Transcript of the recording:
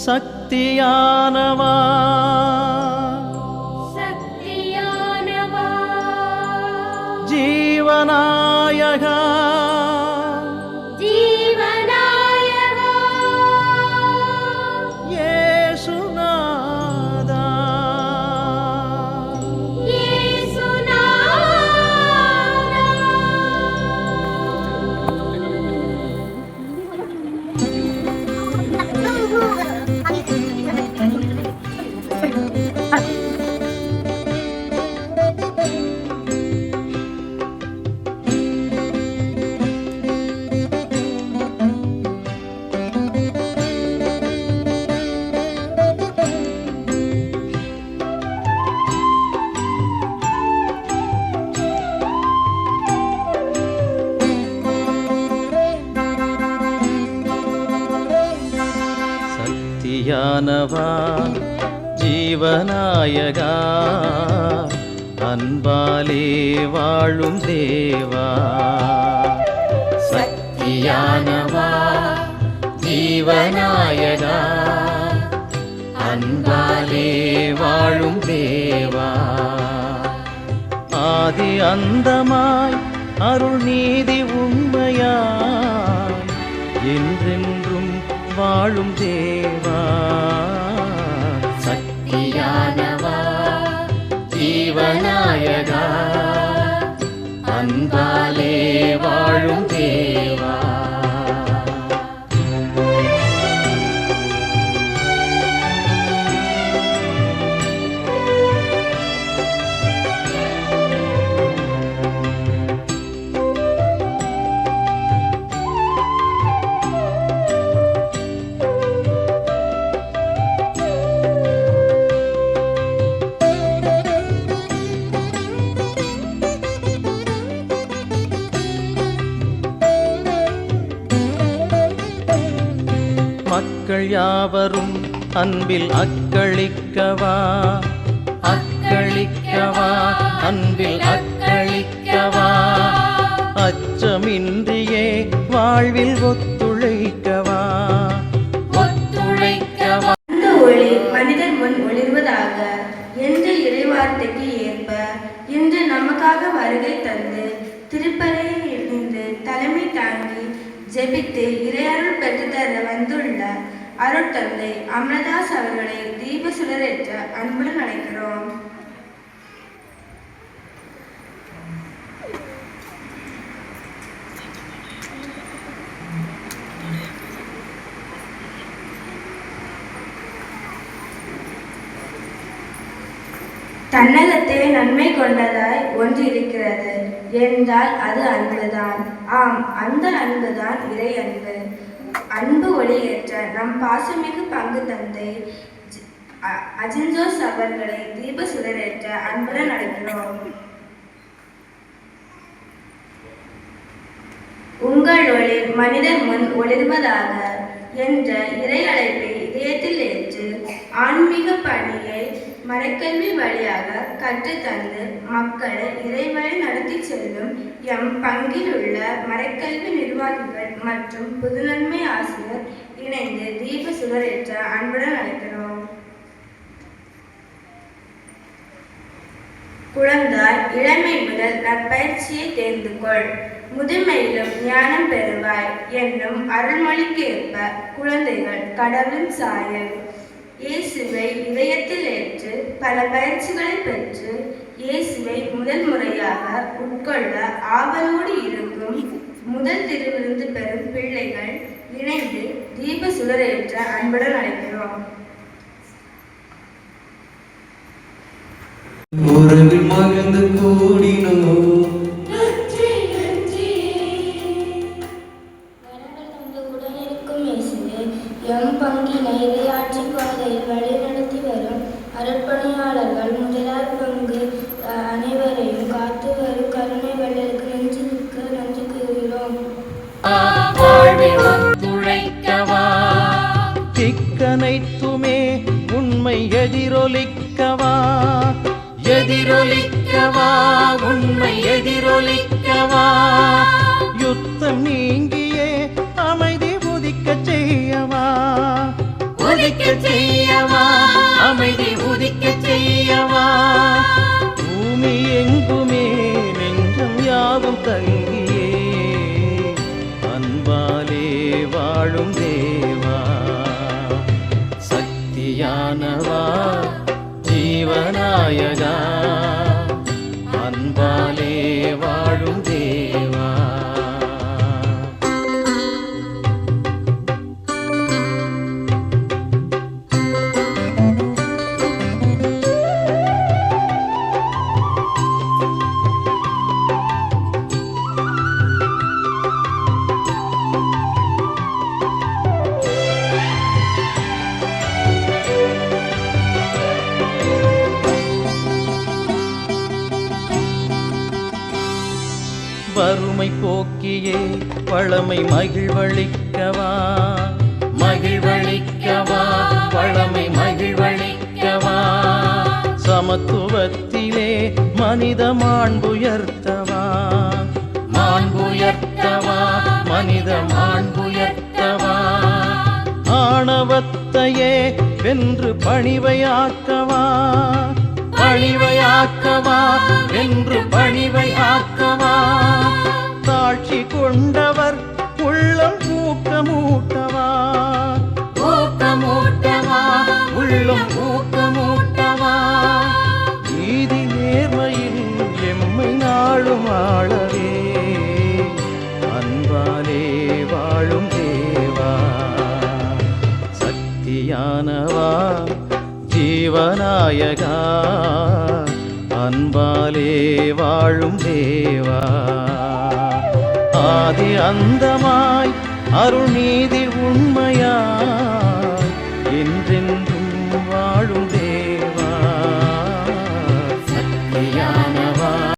சக்தியானவா ஜீவநாயகா சக்தியானவா ஜீவநாயகா அன்பாலே வாழும் தேவா சக்தியானவா ஜீவநாயகா அன்பாலே வாழும் தேவா ஆதி அந்தமாய் அருள் நீதி உண்மையாய் என்றென்றும் வாழும் தேவா சக்தியானவா ஜீவநாயகா அன்பாலே வாழும் தேவா மக்கள் யாவரும் அன்பில் அக்களிக்கவா அக்களிக்கவா அன்பில் அக்களிக்கவா அச்சமின்றியே வாழ்வில் ஒத்துழைக்கவா ஒத்துழைக்கவா. அந்த ஒளி மனிதன் முன் ஒளிர்வதாக என்று இறைவார்த்தைக்கு ஏற்ப இன்று நமக்காக வருகை தந்து திருப்பறையில் இருந்து தலைமை தாங்கி ஜெபித்து இறையருள் பெற்றுத்தர வந்துள்ள அருட்தந்தை அமரதாஸ் அவர்களை தீப சுடரேற்ற அன்புடன் அழைக்கிறோம். தன்னகத்தே நன்மை கொண்டதாய் ஒன்று இருக்கிறது என்றால் அது அன்புதான். ஆம், அந்த அன்புதான் இறை அன்பு. அன்பு ஒளியேற்ற நம் பாசமிகு பங்கு தந்தை அஜின்ஜோஸ் அவர்களை தீப சுடரேற்ற அன்புடன் அழைக்கிறோம். உங்கள் ஒளி மனிதர் முன் ஒளிர்வதாக என்ற இறை அழைப்பை இதயத்தில் ஏற்று ஆன்மீக பணியை மறைக்கல்வி வழியாக கற்றுத்தந்து மக்களை இறைவழி நடத்தி செல்லும் எம் பங்கில் உள்ள மறைக்கல்வி நிர்வாகிகள் மற்றும் புதுநன்மை ஆசிரியர் இணைந்து தீப சுடரேற்ற அன்புடன் அழைக்கிறோம். குழந்தாய், இளமை முதல் நற்பயிற்சியை தேர்ந்து கொள், முதுமையிலும் ஞானம் பெறுவாய் என்னும் அருள்மொழிக்கு ஏற்ப குழந்தைகள் கடவுளின் சாயல். இயேசுவை இதயத்தில் ஏற்று பல பயிற்சிகளை பெற்று இயேசுவை முதல் முறையாக உட்கொள்ள ஆவலோடு இருக்கும் முதல் திருவிருந்து பெறும் பிள்ளைகள் இணைந்து தீப சுடரேற்ற அன்புடன் அழைக்கிறோம். உறவில் மகிழ்ந்து கூடினோம் எம் பங்கினை இறையாட்சி பாதையில் வழிநடத்தி வரும் அருட்பணியாளர்கள் முதலார் பங்கு அனைவரையும் காத்து வரும் கருணை வள்ளலுக்கு நன்றி கூறுகிறோம். திக்கனைத்துமே உண்மை எதிரொலிக்கவா எதிரொலிக்கவா உண்மை எதிரொலிக்கவா யுத்தம் நீங்கியே அமைதி உதிக்க செய்யவா உதிக்க செய்யவா அமைதி உதிக்க செய்யவா பூமி எங்குமே நெஞ்சம் யாவும் தங்கியே அன்பாலே வாழும் தேவா சக்தியானவா ஜீவநாயகா அன்பாலே வாழும் தேவா வறுமை போக்கியே வளமை மகிழ்வளிக்கவா மகிழ்வளிக்கவா வளமை மகிழ்வளிக்கவா சமத்துவத்திலே மனித மாண்புயர்த்தவா மாண்புயர்த்தவா மனித மாண்புயர்த்தவா ஆணவத்தையே வென்று பணிவையாக்கவா பணிவையாக்கவா வென்று பணிவையாக்கவா தாட்சி கொண்டவர் உள்ளம் ஊக்கமூட்டவா ஊக்கமூட்டவா உள்ளம் ஊக்கமூட்டவா நீதி நேர்மையில் எம்மை நாளும் ஆளவே அன்பாலே வாழும் தேவா சக்தியானவா ஜீவநாயகா அன்பாலே வாழும் தேவா ஆதி அந்தமாய் அருள் நீதி உண்மையா